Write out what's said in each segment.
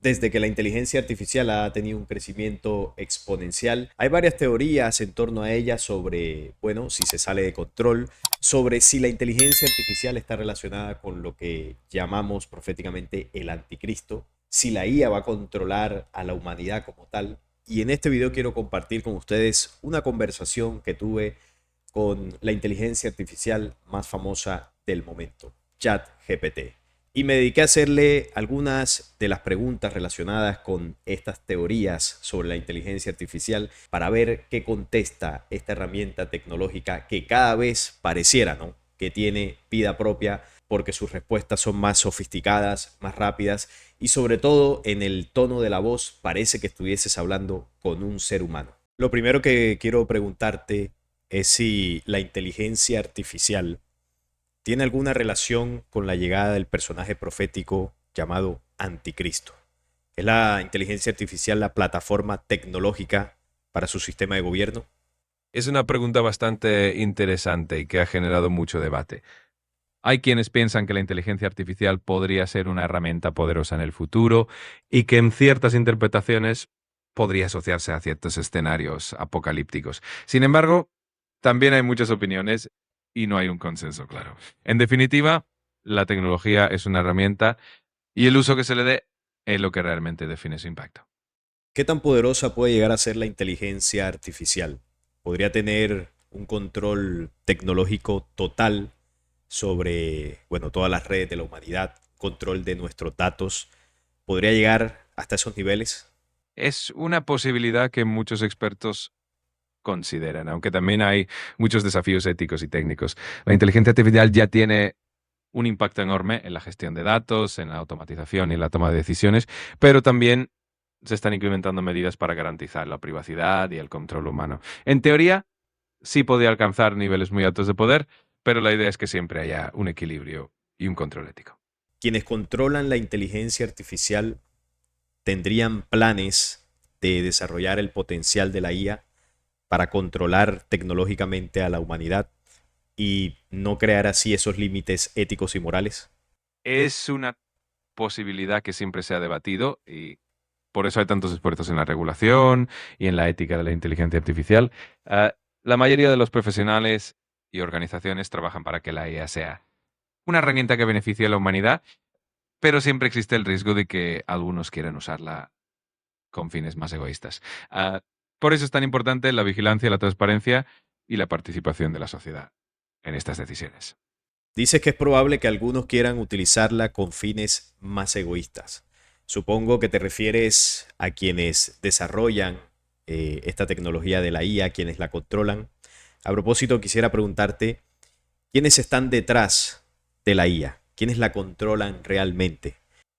Desde que la inteligencia artificial ha tenido un crecimiento exponencial, hay varias teorías en torno a ella sobre, bueno, si se sale de control, sobre si la inteligencia artificial está relacionada con lo que llamamos proféticamente el anticristo, si la IA va a controlar a la humanidad como tal. Y en este video quiero compartir con ustedes una conversación que tuve con la inteligencia artificial más famosa del momento, ChatGPT. Y me dediqué a hacerle algunas de las preguntas relacionadas con estas teorías sobre la inteligencia artificial para ver qué contesta esta herramienta tecnológica que cada vez pareciera, ¿no?, que tiene vida propia porque sus respuestas son más sofisticadas, más rápidas y sobre todo en el tono de la voz parece que estuvieses hablando con un ser humano. Lo primero que quiero preguntarte es si la inteligencia artificial tiene alguna relación con la llegada del personaje profético llamado Anticristo. ¿Es la inteligencia artificial la plataforma tecnológica para su sistema de gobierno? Es una pregunta bastante interesante y que ha generado mucho debate. Hay quienes piensan que la inteligencia artificial podría ser una herramienta poderosa en el futuro y que en ciertas interpretaciones podría asociarse a ciertos escenarios apocalípticos. Sin embargo, también hay muchas opiniones y no hay un consenso claro. En definitiva, la tecnología es una herramienta y el uso que se le dé es lo que realmente define su impacto. ¿Qué tan poderosa puede llegar a ser la inteligencia artificial? ¿Podría tener un control tecnológico total sobre, bueno, todas las redes de la humanidad, control de nuestros datos? ¿Podría llegar hasta esos niveles? Es una posibilidad que muchos expertos consideran, aunque también hay muchos desafíos éticos y técnicos. La inteligencia artificial ya tiene un impacto enorme en la gestión de datos, en la automatización y en la toma de decisiones, pero también se están implementando medidas para garantizar la privacidad y el control humano. En teoría, sí podría alcanzar niveles muy altos de poder, pero la idea es que siempre haya un equilibrio y un control ético. Quienes controlan la inteligencia artificial tendrían planes de desarrollar el potencial de la IA para controlar tecnológicamente a la humanidad y no crear así esos límites éticos y morales. Es una posibilidad que siempre se ha debatido y por eso hay tantos esfuerzos en la regulación y en la ética de la inteligencia artificial. La mayoría de los profesionales y organizaciones trabajan para que la IA sea una herramienta que beneficie a la humanidad, pero siempre existe el riesgo de que algunos quieran usarla con fines más egoístas. Ah, por eso es tan importante la vigilancia, la transparencia y la participación de la sociedad en estas decisiones. Dices que es probable que algunos quieran utilizarla con fines más egoístas. Supongo que te refieres a quienes desarrollan esta tecnología de la IA, quienes la controlan. A propósito, quisiera preguntarte, ¿quiénes están detrás de la IA? ¿Quiénes la controlan realmente?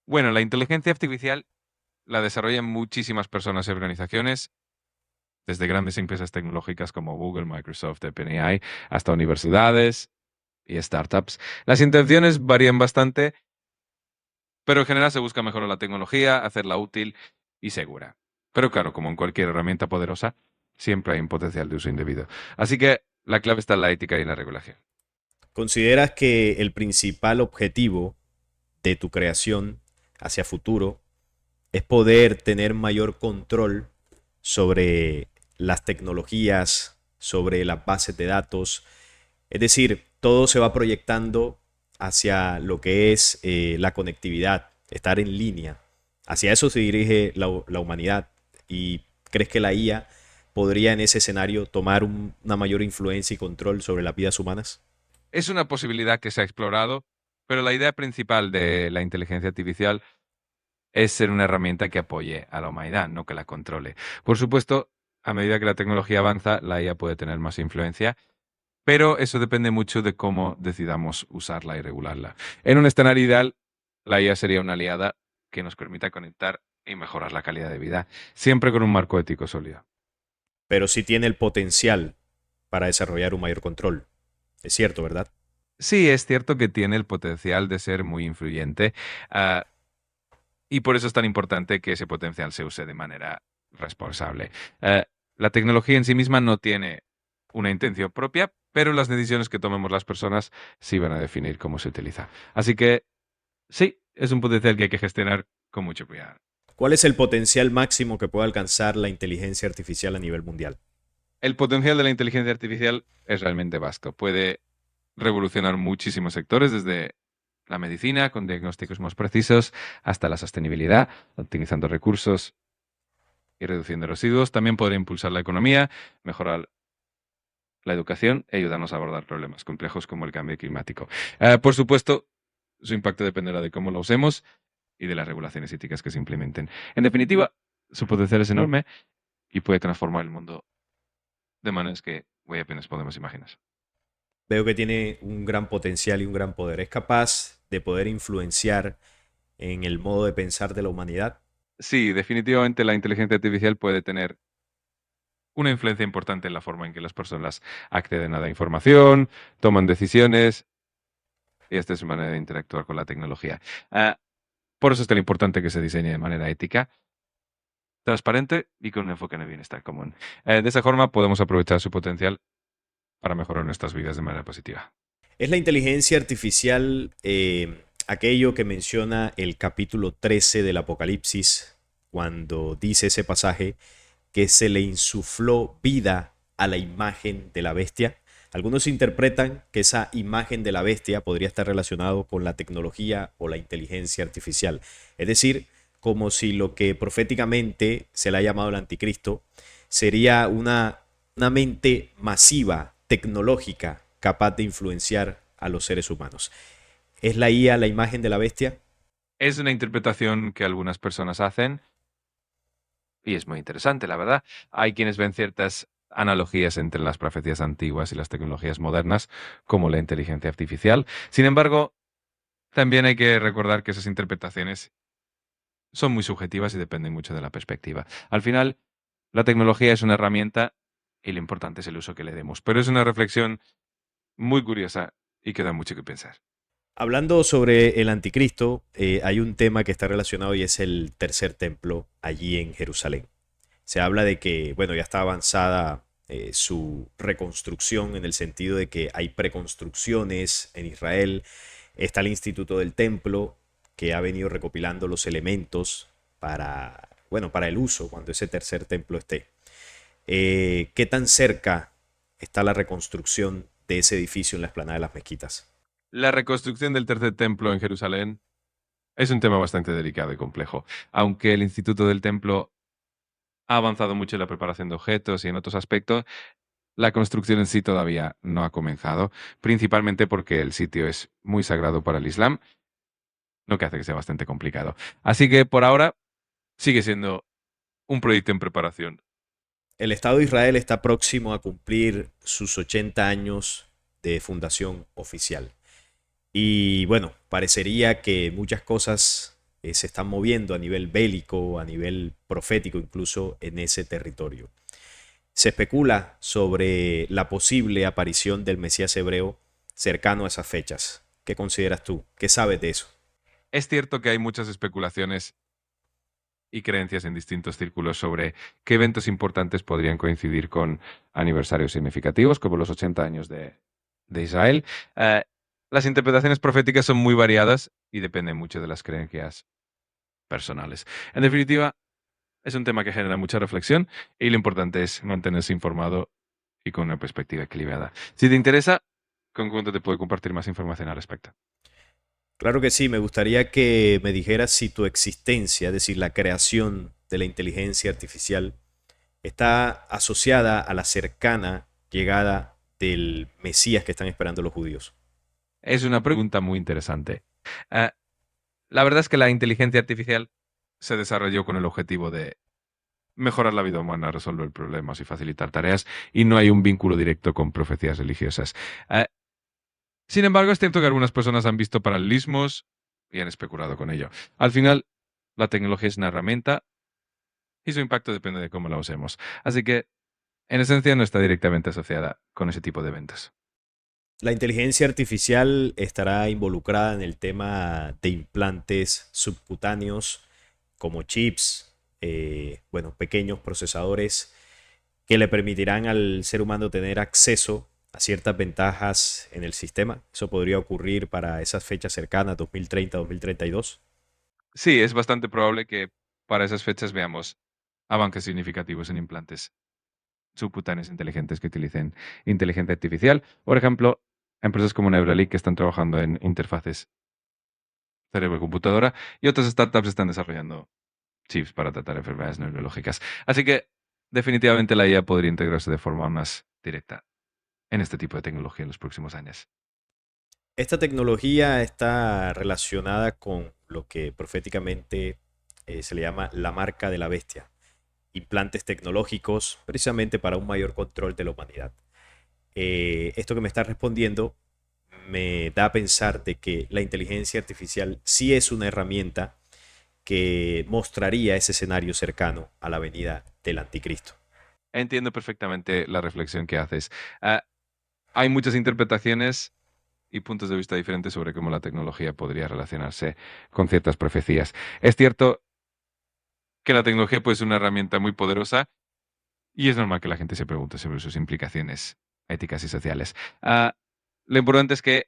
Bueno, la inteligencia artificial la desarrollan muchísimas personas y organizaciones, desde grandes empresas tecnológicas como Google, Microsoft, OpenAI, hasta universidades y startups. Las intenciones varían bastante, pero en general se busca mejorar la tecnología, hacerla útil y segura. Pero claro, como en cualquier herramienta poderosa, siempre hay un potencial de uso indebido. Así que la clave está en la ética y en la regulación. ¿Consideras que el principal objetivo de tu creación hacia futuro es poder tener mayor control sobre las tecnologías, sobre las bases de datos? Es decir, todo se va proyectando hacia lo que es la conectividad, estar en línea. Hacia eso se dirige la humanidad. ¿Y crees que la IA podría en ese escenario tomar una mayor influencia y control sobre las vidas humanas? Es una posibilidad que se ha explorado, pero la idea principal de la inteligencia artificial es ser una herramienta que apoye a la humanidad, no que la controle. Por supuesto, a medida que la tecnología avanza, la IA puede tener más influencia, pero eso depende mucho de cómo decidamos usarla y regularla. En un escenario ideal, la IA sería una aliada que nos permita conectar y mejorar la calidad de vida, siempre con un marco ético sólido. Pero sí tiene el potencial para desarrollar un mayor control. Es cierto, ¿verdad? Sí, es cierto que tiene el potencial de ser muy influyente, ah, y por eso es tan importante que ese potencial se use de manera responsable. La tecnología en sí misma no tiene una intención propia, pero las decisiones que tomemos las personas sí van a definir cómo se utiliza. Así que sí, es un potencial que hay que gestionar con mucho cuidado. ¿Cuál es el potencial máximo que puede alcanzar la inteligencia artificial a nivel mundial? El potencial de la inteligencia artificial es realmente vasto. Puede revolucionar muchísimos sectores, desde la medicina, con diagnósticos más precisos, hasta la sostenibilidad, optimizando recursos y reduciendo residuos. También podría impulsar la economía, mejorar la educación y ayudarnos a abordar problemas complejos como el cambio climático. Por supuesto, su impacto dependerá de cómo lo usemos y de las regulaciones éticas que se implementen. En definitiva, su potencial es enorme y puede transformar el mundo de maneras que muy apenas podemos imaginar. Veo que tiene un gran potencial y un gran poder. Es capaz de poder influenciar en el modo de pensar de la humanidad. Sí, definitivamente la inteligencia artificial puede tener una influencia importante en la forma en que las personas acceden a la información, toman decisiones y esta es su manera de interactuar con la tecnología. Ah, por eso es tan importante que se diseñe de manera ética, transparente y con un enfoque en el bienestar común. De esa forma podemos aprovechar su potencial para mejorar nuestras vidas de manera positiva. Es la inteligencia artificial aquello que menciona el capítulo 13 del Apocalipsis, cuando dice ese pasaje que se le insufló vida a la imagen de la bestia. Algunos interpretan que esa imagen de la bestia podría estar relacionado con la tecnología o la inteligencia artificial. Es decir, como si lo que proféticamente se le ha llamado el anticristo sería una mente masiva, tecnológica, capaz de influenciar a los seres humanos. ¿Es la IA la imagen de la bestia? Es una interpretación que algunas personas hacen y es muy interesante, la verdad. Hay quienes ven ciertas analogías entre las profecías antiguas y las tecnologías modernas, como la inteligencia artificial. Sin embargo, también hay que recordar que esas interpretaciones son muy subjetivas y dependen mucho de la perspectiva. Al final, la tecnología es una herramienta y lo importante es el uso que le demos. Pero es una reflexión muy curiosa y que da mucho que pensar. Hablando sobre el anticristo, hay un tema que está relacionado y es el tercer templo allí en Jerusalén. Se habla de que, bueno, ya está avanzada su reconstrucción en el sentido de que hay preconstrucciones en Israel. Está el Instituto del Templo que ha venido recopilando los elementos para, bueno, para el uso cuando ese tercer templo esté. ¿Qué tan cerca está la reconstrucción de ese edificio en la explanada de las mezquitas? La reconstrucción del tercer templo en Jerusalén es un tema bastante delicado y complejo. Aunque el Instituto del Templo ha avanzado mucho en la preparación de objetos y en otros aspectos, la construcción en sí todavía no ha comenzado, principalmente porque el sitio es muy sagrado para el Islam, lo que hace que sea bastante complicado. Así que por ahora sigue siendo un proyecto en preparación. El Estado de Israel está próximo a cumplir sus 80 años de fundación oficial. Y bueno, parecería que muchas cosas se están moviendo a nivel bélico, a nivel profético, incluso en ese territorio. Se especula sobre la posible aparición del Mesías hebreo cercano a esas fechas. ¿Qué consideras tú? ¿Qué sabes de eso? Es cierto que hay muchas especulaciones y creencias en distintos círculos sobre qué eventos importantes podrían coincidir con aniversarios significativos, como los 80 años de Israel. Eh, las interpretaciones proféticas son muy variadas y dependen mucho de las creencias personales. En definitiva, es un tema que genera mucha reflexión y lo importante es mantenerse informado y con una perspectiva equilibrada. Si te interesa, con cuánto te puedo compartir más información al respecto. Claro que sí, me gustaría que me dijeras si tu existencia, es decir, la creación de la inteligencia artificial, está asociada a la cercana llegada del Mesías que están esperando los judíos. Es una pregunta muy interesante. Eh, la verdad es que la inteligencia artificial se desarrolló con el objetivo de mejorar la vida humana, resolver problemas y facilitar tareas, y no hay un vínculo directo con profecías religiosas. Eh, sin embargo, es cierto que algunas personas han visto paralelismos y han especulado con ello. Al final, la tecnología es una herramienta y su impacto depende de cómo la usemos. Así que, en esencia, no está directamente asociada con ese tipo de eventos. La inteligencia artificial estará involucrada en el tema de implantes subcutáneos como chips, bueno, pequeños procesadores que le permitirán al ser humano tener acceso a ciertas ventajas en el sistema. Eso podría ocurrir para esas fechas cercanas, 2030-2032. Sí, es bastante probable que para esas fechas veamos avances significativos en implantes subcutáneos inteligentes que utilicen inteligencia artificial. Por ejemplo, empresas como Neuralink que están trabajando en interfaces cerebro-computadora y otras startups están desarrollando chips para tratar enfermedades neurológicas. Así que definitivamente la IA podría integrarse de forma más directa en este tipo de tecnología en los próximos años. Esta tecnología está relacionada con lo que proféticamente se le llama la marca de la bestia, implantes tecnológicos precisamente para un mayor control de la humanidad. Esto que me está respondiendo me da a pensar de que la inteligencia artificial sí es una herramienta que mostraría ese escenario cercano a la venida del anticristo. Entiendo perfectamente la reflexión que haces. Ah, hay muchas interpretaciones y puntos de vista diferentes sobre cómo la tecnología podría relacionarse con ciertas profecías. Es cierto que la tecnología puede ser una herramienta muy poderosa y es normal que la gente se pregunte sobre sus implicaciones éticas y sociales. Lo importante es que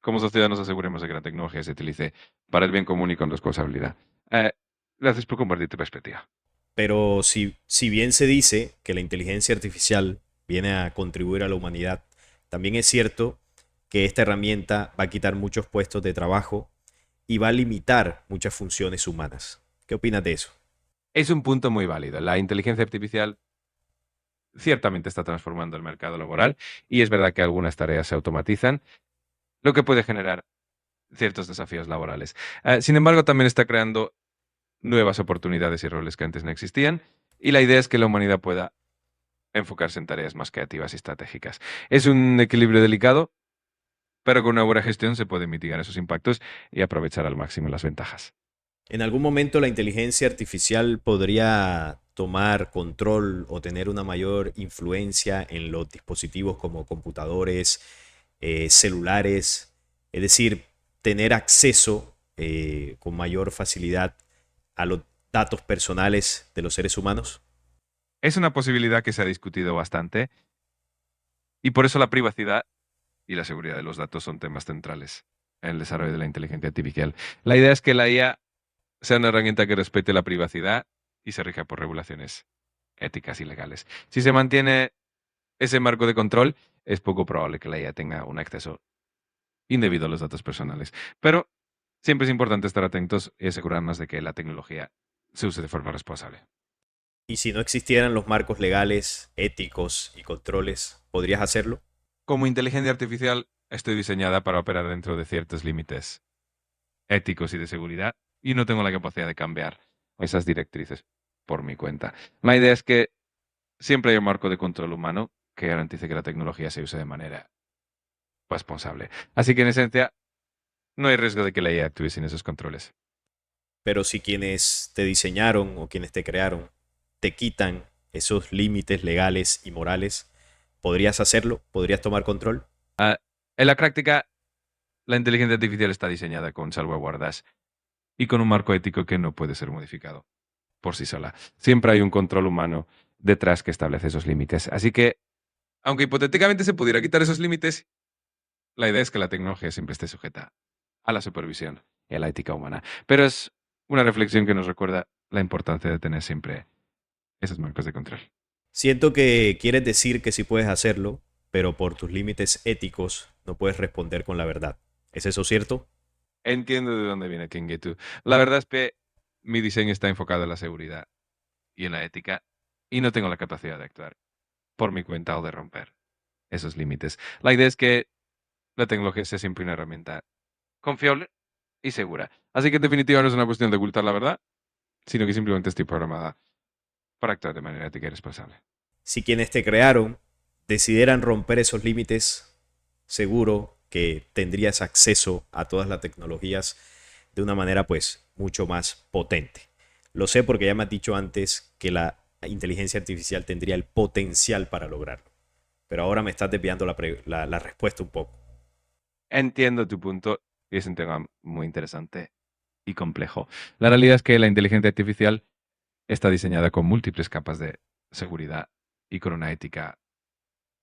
como sociedad nos aseguremos de que la tecnología se utilice para el bien común y con responsabilidad. Eh, Gracias por compartir tu perspectiva. Pero si bien se dice que la inteligencia artificial viene a contribuir a la humanidad, también es cierto que esta herramienta va a quitar muchos puestos de trabajo y va a limitar muchas funciones humanas. ¿Qué opinas de eso? Es un punto muy válido. La inteligencia artificial ciertamente está transformando el mercado laboral y es verdad que algunas tareas se automatizan, lo que puede generar ciertos desafíos laborales. Sin embargo, también está creando nuevas oportunidades y roles que antes no existían y la idea es que la humanidad pueda enfocarse en tareas más creativas y estratégicas. Es un equilibrio delicado, pero con una buena gestión se pueden mitigar esos impactos y aprovechar al máximo las ventajas. ¿En algún momento la inteligencia artificial podría tomar control o tener una mayor influencia en los dispositivos como computadores, celulares? Es decir, tener acceso con mayor facilidad a los datos personales de los seres humanos. Es una posibilidad que se ha discutido bastante y por eso la privacidad y la seguridad de los datos son temas centrales en el desarrollo de la inteligencia artificial. La idea es que la IA sea una herramienta que respete la privacidad y se rija por regulaciones éticas y legales. Si se mantiene ese marco de control, es poco probable que la IA tenga un acceso indebido a los datos personales. Pero siempre es importante estar atentos y asegurarnos de que la tecnología se use de forma responsable. Y si no existieran los marcos legales, éticos y controles, ¿podrías hacerlo? Como inteligencia artificial, estoy diseñada para operar dentro de ciertos límites éticos y de seguridad y no tengo la capacidad de cambiar esas directrices por mi cuenta. La idea es que siempre hay un marco de control humano que garantice que la tecnología se use de manera responsable. Así que en esencia, no hay riesgo de que la IA actúe sin esos controles. Pero si quienes te diseñaron o quienes te crearon te quitan esos límites legales y morales, ¿podrías hacerlo? ¿Podrías tomar control? En la práctica, la inteligencia artificial está diseñada con salvaguardas y con un marco ético que no puede ser modificado por sí sola. Siempre hay un control humano detrás que establece esos límites. Así que, aunque hipotéticamente se pudiera quitar esos límites, la idea es que la tecnología siempre esté sujeta a la supervisión y a la ética humana. Pero es una reflexión que nos recuerda la importancia de tener siempre esos marcos de control. Siento que quieres decir que sí puedes hacerlo, pero por tus límites éticos no puedes responder con la verdad. ¿Es eso cierto? Entiendo de dónde viene Kengetu. La verdad es que mi diseño está enfocado en la seguridad y en la ética y no tengo la capacidad de actuar por mi cuenta o de romper esos límites. La idea es que la tecnología sea siempre una herramienta confiable y segura. Así que en definitiva no es una cuestión de ocultar la verdad, sino que simplemente estoy programada para actuar de manera ética y responsable. Si quienes te crearon decidieran romper esos límites, seguro que tendrías acceso a todas las tecnologías de una manera pues mucho más potente. Lo sé porque ya me has dicho antes que la inteligencia artificial tendría el potencial para lograrlo. Pero ahora me estás desviando la respuesta un poco. Entiendo tu punto y es un tema muy interesante y complejo. La realidad es que la inteligencia artificial está diseñada con múltiples capas de seguridad y con una ética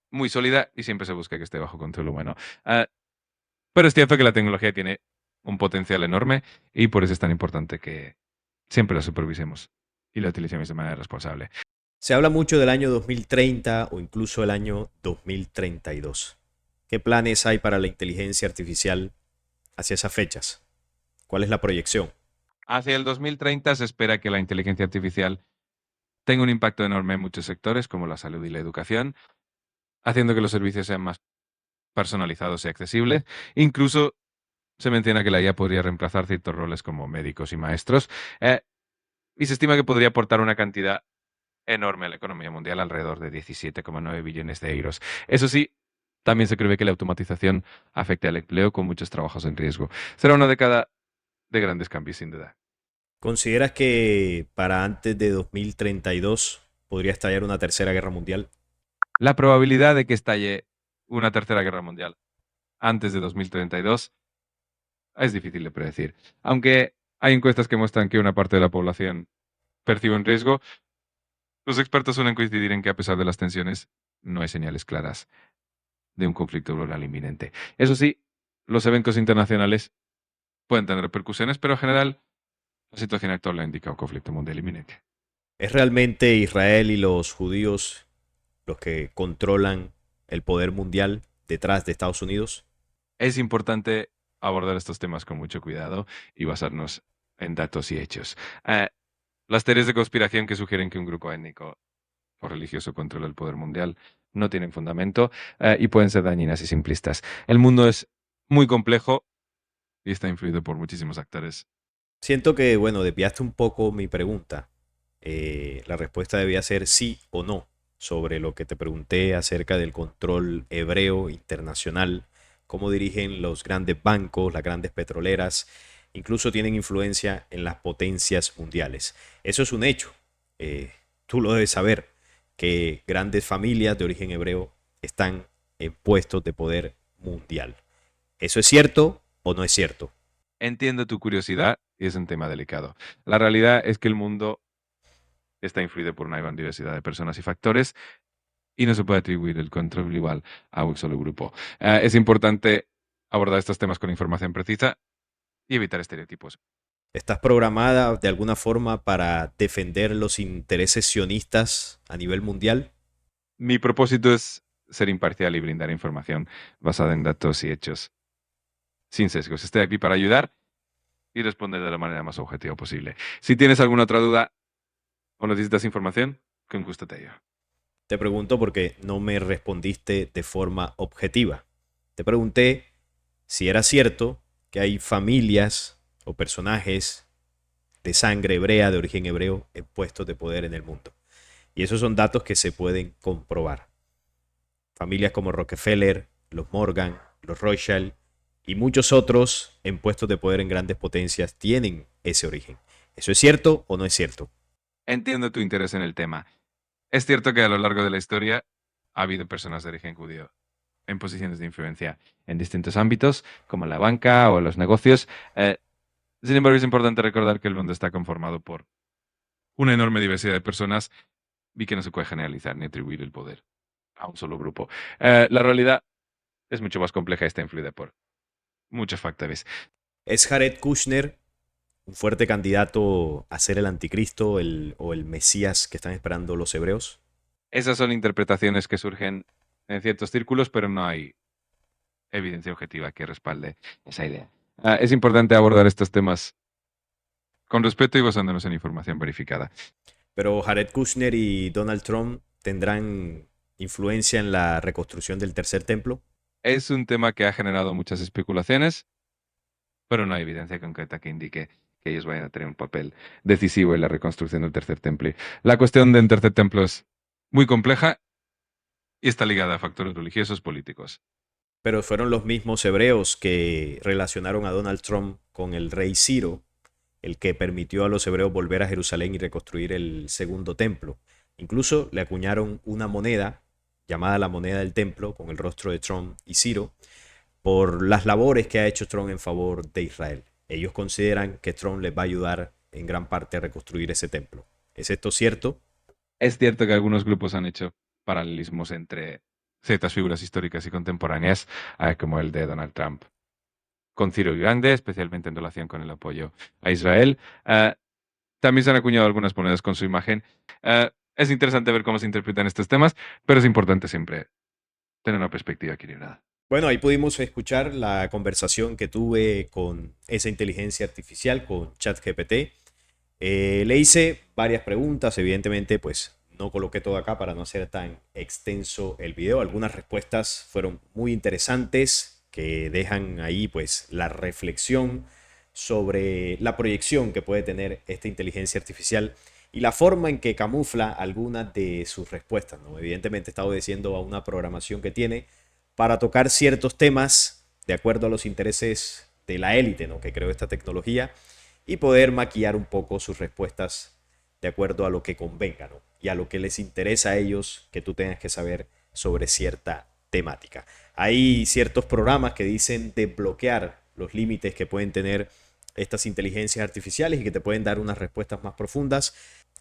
muy sólida y siempre se busca que esté bajo control humano. Ah, pero es cierto que la tecnología tiene un potencial enorme y por eso es tan importante que siempre lo supervisemos y lo utilicemos de manera responsable. Se habla mucho del año 2030 o incluso el año 2032. ¿Qué planes hay para la inteligencia artificial hacia esas fechas? ¿Cuál es la proyección? Hacia el 2030 se espera que la inteligencia artificial tenga un impacto enorme en muchos sectores, como la salud y la educación, haciendo que los servicios sean más personalizados y accesibles. Incluso se menciona que la IA podría reemplazar ciertos roles como médicos y maestros, y se estima que podría aportar una cantidad enorme a la economía mundial, alrededor de 17,9 billones de euros. Eso sí, también se prevé que la automatización afecte al empleo, con muchos trabajos en riesgo. Será una década de grandes cambios, sin duda. ¿Consideras que para antes de 2032 podría estallar una tercera guerra mundial? La probabilidad de que estalle una tercera guerra mundial antes de 2032 es difícil de predecir. Aunque hay encuestas que muestran que una parte de la población percibe un riesgo, los expertos suelen coincidir en que, a pesar de las tensiones, no hay señales claras de un conflicto global inminente. Eso sí, los eventos internacionales pueden tener repercusiones, pero en general la situación actual no indica un conflicto mundial inminente. ¿Es realmente Israel y los judíos los que controlan el poder mundial detrás de Estados Unidos? Es importante abordar estos temas con mucho cuidado y basarnos en datos y hechos. Las teorías de conspiración que sugieren que un grupo étnico o religioso controla el poder mundial no tienen fundamento, y pueden ser dañinas y simplistas. El mundo es muy complejo y está influido por muchísimos actores. Siento que, bueno, desviaste un poco mi pregunta. La respuesta debía ser sí o no sobre lo que te pregunté acerca del control hebreo internacional, cómo dirigen los grandes bancos, las grandes petroleras, incluso tienen influencia en las potencias mundiales. Eso es un hecho. Tú lo debes saber, que grandes familias de origen hebreo están en puestos de poder mundial. ¿Eso es cierto o no es cierto? Entiendo tu curiosidad y es un tema delicado. La realidad es que el mundo está influido por una gran diversidad de personas y factores y no se puede atribuir el control global a un solo grupo. Es importante abordar estos temas con información precisa y evitar estereotipos. ¿Estás programada de alguna forma para defender los intereses sionistas a nivel mundial? Mi propósito es ser imparcial y brindar información basada en datos y hechos, sin sesgos. Estoy aquí para ayudar y responder de la manera más objetiva posible. Si tienes alguna otra duda o necesitas información, con gusto te ayudo. Te pregunto porque no me respondiste de forma objetiva. Te pregunté si era cierto que hay familias o personajes de sangre hebrea, de origen hebreo, en puestos de poder en el mundo. Y esos son datos que se pueden comprobar. Familias como Rockefeller, los Morgan, los Rothschild y muchos otros en puestos de poder en grandes potencias tienen ese origen. ¿Eso es cierto o no es cierto? Entiendo tu interés en el tema. Es cierto que a lo largo de la historia ha habido personas de origen judío en posiciones de influencia en distintos ámbitos, como la banca o los negocios. Sin embargo, es importante recordar que el mundo está conformado por una enorme diversidad de personas y que no se puede generalizar ni atribuir el poder a un solo grupo. La realidad es mucho más compleja y está influida por muchos factores. ¿Es Jared Kushner un fuerte candidato a ser el anticristo o el Mesías que están esperando los hebreos? Esas son interpretaciones que surgen en ciertos círculos, pero no hay evidencia objetiva que respalde esa idea. Es importante abordar estos temas con respeto y basándonos en información verificada. Pero Jared Kushner y Donald Trump tendrán influencia en la reconstrucción del tercer templo. Es un tema que ha generado muchas especulaciones, pero no hay evidencia concreta que indique que ellos vayan a tener un papel decisivo en la reconstrucción del tercer templo. La cuestión del tercer templo es muy compleja y está ligada a factores religiosos políticos. Pero fueron los mismos hebreos que relacionaron a Donald Trump con el rey Ciro, el que permitió a los hebreos volver a Jerusalén y reconstruir el segundo templo. Incluso le acuñaron una moneda llamada la moneda del templo con el rostro de Trump y Ciro por las labores que ha hecho Trump en favor de Israel. Ellos consideran que Trump les va a ayudar en gran parte a reconstruir ese templo. ¿Es esto cierto? Es cierto que algunos grupos han hecho paralelismos entre ciertas figuras históricas y contemporáneas, como el de Donald Trump con Ciro y Grande, especialmente en relación con el apoyo a Israel. También se han acuñado algunas monedas con su imagen. Es interesante ver cómo se interpretan estos temas, pero es importante siempre tener una perspectiva equilibrada. Bueno, ahí pudimos escuchar la conversación que tuve con esa inteligencia artificial, con ChatGPT. Le hice varias preguntas, evidentemente, pues no coloqué todo acá para no hacer tan extenso el video. Algunas respuestas fueron muy interesantes que dejan ahí pues la reflexión sobre la proyección que puede tener esta inteligencia artificial y la forma en que camufla algunas de sus respuestas, ¿no? Evidentemente está obedeciendo a una programación que tiene para tocar ciertos temas de acuerdo a los intereses de la élite, ¿no? Que creó esta tecnología y poder maquillar un poco sus respuestas de acuerdo a lo que convenga, ¿no? Y a lo que les interesa a ellos que tú tengas que saber sobre cierta temática. Hay ciertos programas que dicen desbloquear los límites que pueden tener estas inteligencias artificiales y que te pueden dar unas respuestas más profundas.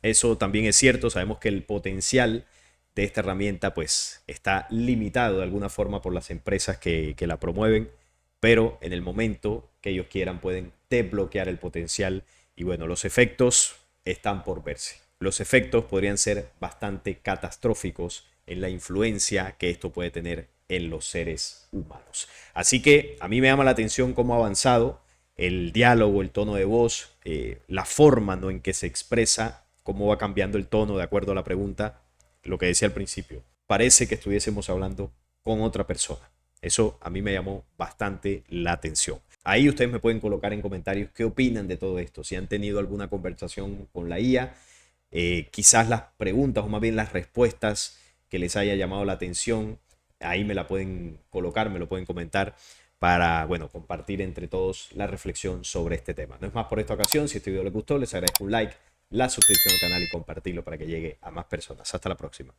Eso también es cierto, sabemos que el potencial de esta herramienta pues está limitado de alguna forma por las empresas que la promueven, pero en el momento que ellos quieran pueden desbloquear el potencial y bueno, los efectos están por verse. Los efectos podrían ser bastante catastróficos en la influencia que esto puede tener en los seres humanos. Así que a mí me llama la atención cómo ha avanzado el diálogo, el tono de voz, la forma, ¿no?, en que se expresa, cómo va cambiando el tono de acuerdo a la pregunta, lo que decía al principio. Parece que estuviésemos hablando con otra persona. Eso a mí me llamó bastante la atención. Ahí ustedes me pueden colocar en comentarios qué opinan de todo esto, si han tenido alguna conversación con la IA, quizás las preguntas o más bien las respuestas que les haya llamado la atención, ahí me la pueden colocar, me lo pueden comentar para, bueno, compartir entre todos la reflexión sobre este tema. No es más por esta ocasión, si este video les gustó, les agradezco un like, la suscripción al canal y compartirlo para que llegue a más personas. Hasta la próxima.